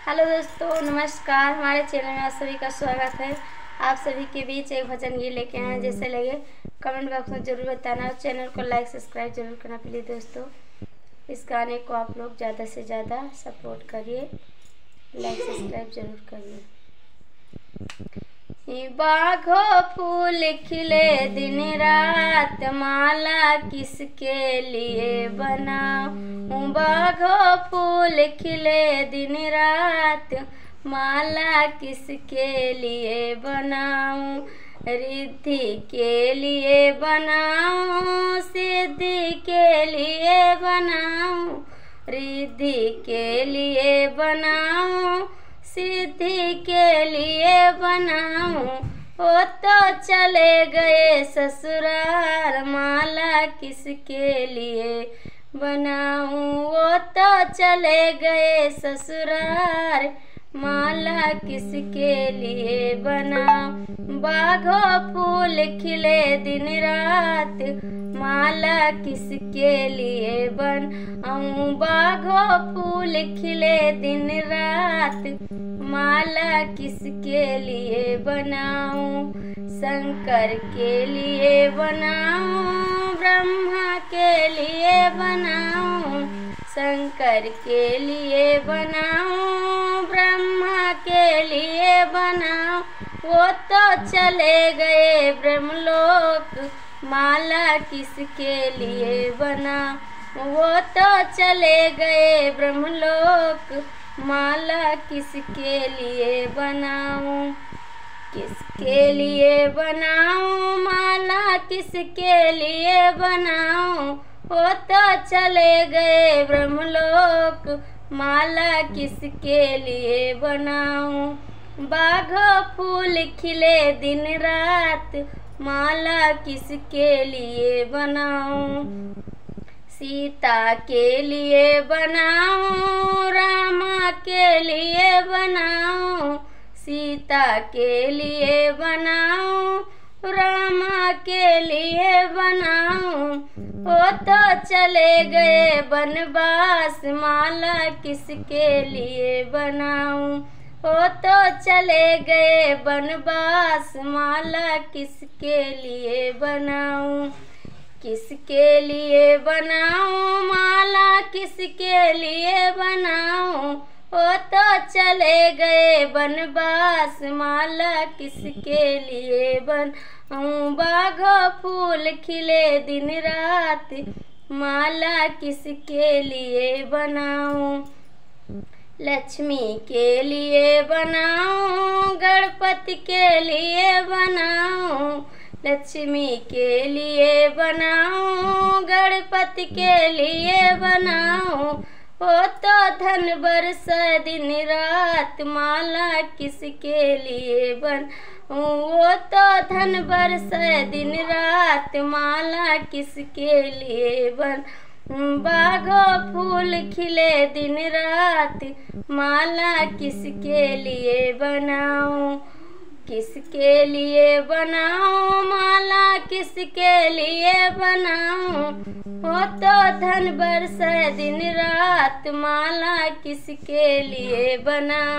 Hello दोस्तों, नमस्कार। हमारे चैनल में आप सभी का स्वागत है। आप सभी के बीच एक भजन गीत लेके आए हैं। जैसे लगे कमेंट बॉक्स में ज़रूर बताना और चैनल को लाइक सब्सक्राइब जरूर करना। प्लीज़ दोस्तों, इस गाने को आप लोग ज़्यादा से ज़्यादा सपोर्ट करिए, लाइक सब्सक्राइब जरूर करिए। बाघो फूल खिले दिन रात, माला किसके लिए बनाऊं। बाघो फूल खिले दिन रात, माला किसके लिए बनाऊं। रिद्धि के लिए बनाऊं, सिद्धि के लिए बनाऊं। रिद्धि के लिए बनाऊं, सिद्धि के लिए बनाऊं। वो तो चले गए ससुराल, माला किसके लिए बनाऊं। वो तो चले गए ससुराल, माला किसके लिए बनाऊं। बाघो फूल खिले दिन रात, माला किसके लिए बनाऊं। बाघो फूल खिले दिन रात, माला किसके लिए बनाऊं। शंकर के लिए बनाऊं, ब्रह्मा के लिए बनाऊं। शंकर के लिए बनाऊं, ब्रह्मा के लिए बनाऊं। वो तो चले गए ब्रह्मलोक, माला किसके लिए बनाऊं। वो तो चले गए ब्रह्मलोक, माला किसके लिए बनाऊं। किसके लिए बनाऊं, माला किसके लिए बनाऊं। वो तो चले गए ब्रह्मलोक, माला किसके लिए बनाऊं। बाघो फूल खिले दिन रात, माला किसके लिए बनाऊं। सीता के लिए बनाऊं, रामा के लिए बनाऊं। सीता के लिए बनाऊं, रामा के लिए बनाऊं। वो तो चले गए वनवास, माला किसके लिए बनाऊं। वो तो चले गए वनवास, माला किसके लिए बनाऊं। किसके लिए बनाऊं, माला किसके लिए बनाऊं। वो तो चले गए वनवास, माला किसके लिए बनाऊं। बाघो फूल खिले दिन रात, माला किसके लिए बनाऊं। लक्ष्मी के लिए बनाऊं, गणपति के लिए बनाऊं। लक्ष्मी के लिए बनाऊं, गणपति के लिए बनाऊं। वो तो धन बरस दिन रात, माला किसके लिए बनाऊं। वो तो धन बरस दिन रात, माला किसके लिए बनाऊं। बाघो फूल खिले दिन रात, माला किसके लिए बनाऊं। किसके लिए बनाऊं, माला किसके लिए बनाऊं। वो तो धन बरस दिन रात, माला किसके लिए बनाऊं।